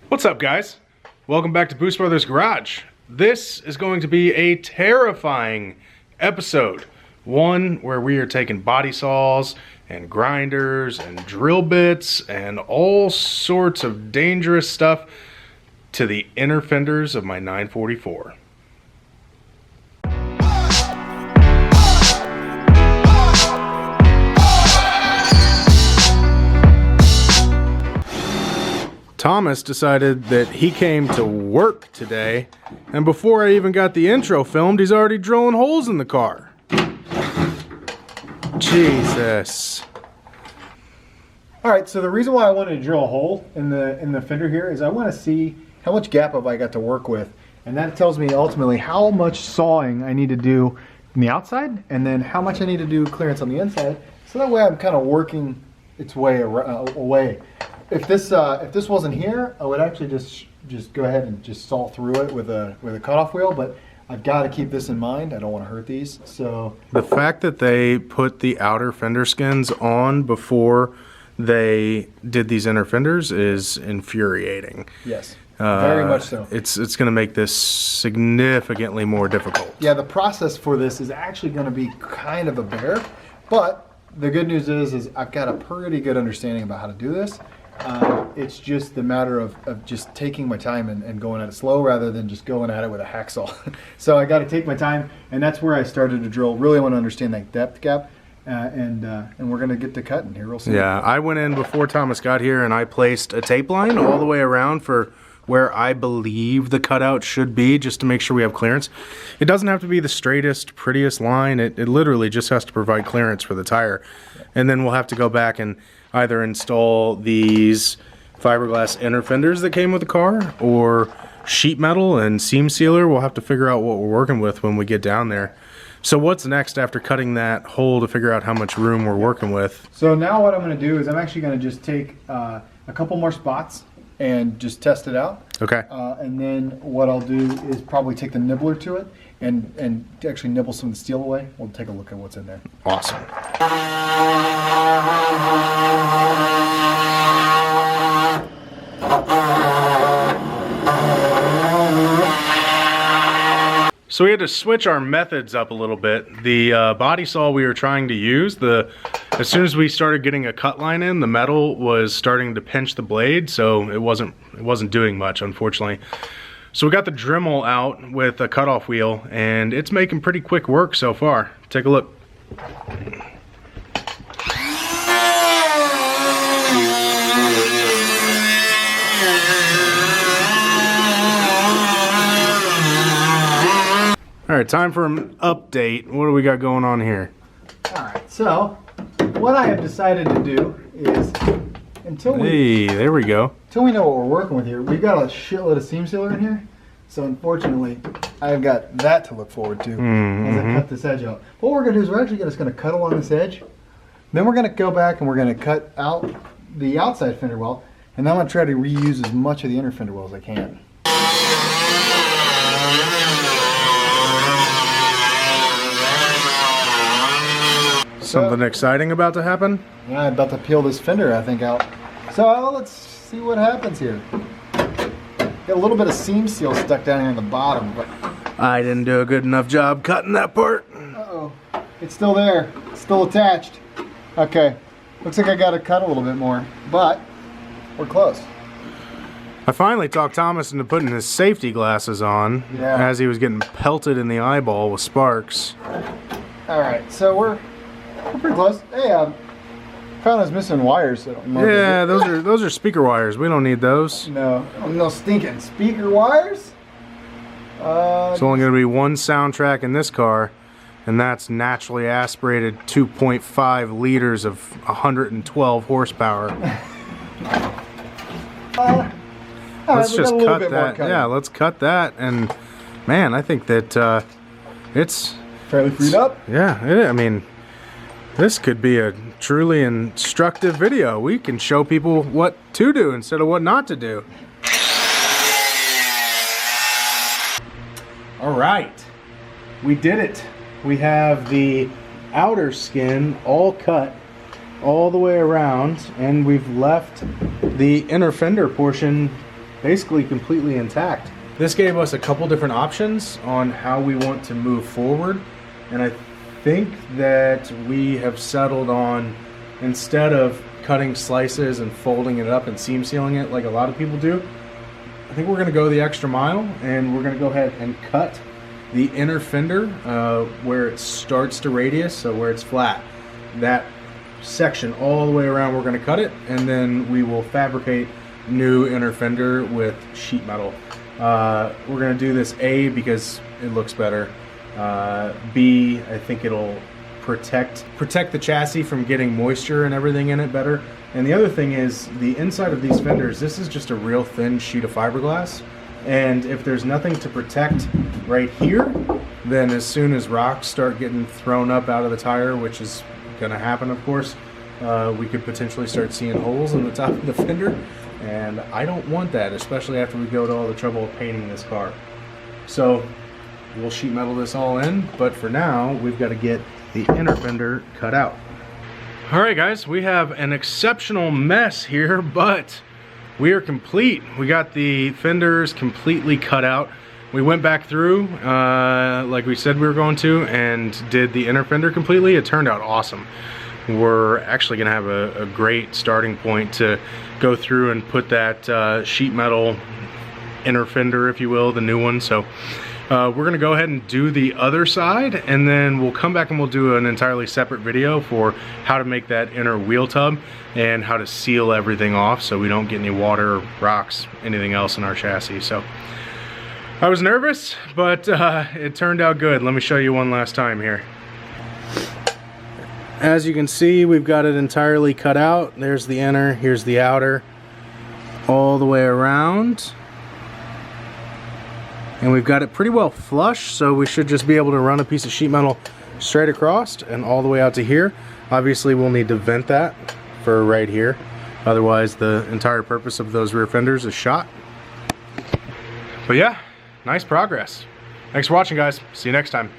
What's up, guys? Welcome back to Boost Brothers Garage. This is going to be a terrifying episode. One where we are taking body saws and grinders and drill bits and all sorts of dangerous stuff to the inner fenders of my 944. Thomas decided that he came to work today, and before I even got the intro filmed, he's already drilling holes in the car. Jesus. Alright, so the reason why I wanted to drill a hole in the fender here is I want to see how much gap have I got to work with, and that tells me ultimately how much sawing I need to do on the outside, and then how much I need to do clearance on the inside, so that way I'm kind of working its way away. If this wasn't here, I would actually just go ahead and just saw through it with a cutoff wheel, but I've got to keep this in mind. I don't want to hurt these. So the fact that they put the outer fender skins on before they did these inner fenders is infuriating. Yes, very much so. It's going to make this significantly more difficult. Yeah, the process for this is actually going to be kind of a bear, but the good news is I've got a pretty good understanding about how to do this. It's just the matter of just taking my time and going at it slow rather than just going at it with a hacksaw. So I got to take my time, and that's where I started to drill. Really want to understand that depth gap, and we're going to get to cutting here real soon. Yeah, I went in before Thomas got here, and I placed a tape line all the way around for where I believe the cutout should be, just to make sure we have clearance. It doesn't have to be the straightest, prettiest line. It literally just has to provide clearance for the tire. And then we'll have to go back and either install these fiberglass inner fenders that came with the car, or sheet metal and seam sealer. We'll have to figure out what we're working with when we get down there. So what's next after cutting that hole to figure out how much room we're working with? So now what I'm going to do is I'm actually going to just take a couple more spots and just test it out. Okay. And then what I'll do is probably take the nibbler to it and actually nibble some of the steel away. We'll take a look at what's in there. Awesome. So we had to switch our methods up a little bit. The body saw we were trying to use, as soon as we started getting a cut line in, the metal was starting to pinch the blade, so it wasn't doing much, unfortunately. So we got the Dremel out with a cutoff wheel, and it's making pretty quick work so far. Take a look. All right, time for an update. What do we got going on here? All right, so what I have decided to do is until we there we go. Until we know what we're working with here, we've got a shitload of seam sealer in here. So unfortunately, I've got that to look forward to as I cut this edge out. What we're gonna do is we're actually just gonna cut along this edge. Then we're gonna go back and we're gonna cut out the outside fender well, and then I'm gonna try to reuse as much of the inner fender well as I can. Something exciting about to happen? Yeah, I'm about to peel this fender, I think, out. So let's see what happens here. Got a little bit of seam seal stuck down here in the bottom, but I didn't do a good enough job cutting that part. uh-oh, it's still there. It's still attached. Okay, looks like I got to cut a little bit more, but we're close. I finally talked Thomas into putting his safety glasses on as he was getting pelted in the eyeball with sparks. All right, so we're pretty close. Hey, found us missing wires. So yeah, those are speaker wires. We don't need those. No stinking speaker wires. It's only going to be one soundtrack in this car, and that's naturally aspirated 2.5 liters of 112 horsepower. Let's just cut that. Yeah, let's cut that. And man, I think that it's fairly freed up. Yeah, I mean, this could be a truly instructive video. We can show people what to do instead of what not to do. All right, we did it. We have the outer skin all cut all the way around, and we've left the inner fender portion basically completely intact. This gave us a couple different options on how we want to move forward, and I think that we have settled on, instead of cutting slices and folding it up and seam sealing it like a lot of people do, I think we're going to go the extra mile, and we're going to go ahead and cut the inner fender where it starts to radius, so where it's flat. That section all the way around, we're going to cut it, and then we will fabricate new inner fender with sheet metal. We're going to do this A because it looks better. B, I think it'll protect the chassis from getting moisture and everything in it better. And the other thing is, the inside of these fenders, this is just a real thin sheet of fiberglass, and if there's nothing to protect right here, then as soon as rocks start getting thrown up out of the tire, which is going to happen of course, we could potentially start seeing holes in the top of the fender, and I don't want that, especially after we go to all the trouble of painting this car. So we'll sheet metal this all in, but for now we've got to get the inner fender cut out. Alright guys, we have an exceptional mess here, but we are complete. We got the fenders completely cut out. We went back through like we said we were going to, and did the inner fender completely. It turned out awesome. We're actually gonna have a great starting point to go through and put that sheet metal inner fender, if you will, the new one. So we're gonna go ahead and do the other side, and then we'll come back and we'll do an entirely separate video for how to make that inner wheel tub and how to seal everything off so we don't get any water, rocks, anything else in our chassis. So I was nervous, but it turned out good. Let me show you one last time here. As you can see, we've got it entirely cut out. There's the inner, here's the outer, all the way around. And we've got it pretty well flush, so we should just be able to run a piece of sheet metal straight across and all the way out to here. Obviously we'll need to vent that for right here, otherwise the entire purpose of those rear fenders is shot. But yeah, nice progress. Thanks for watching guys, see you next time.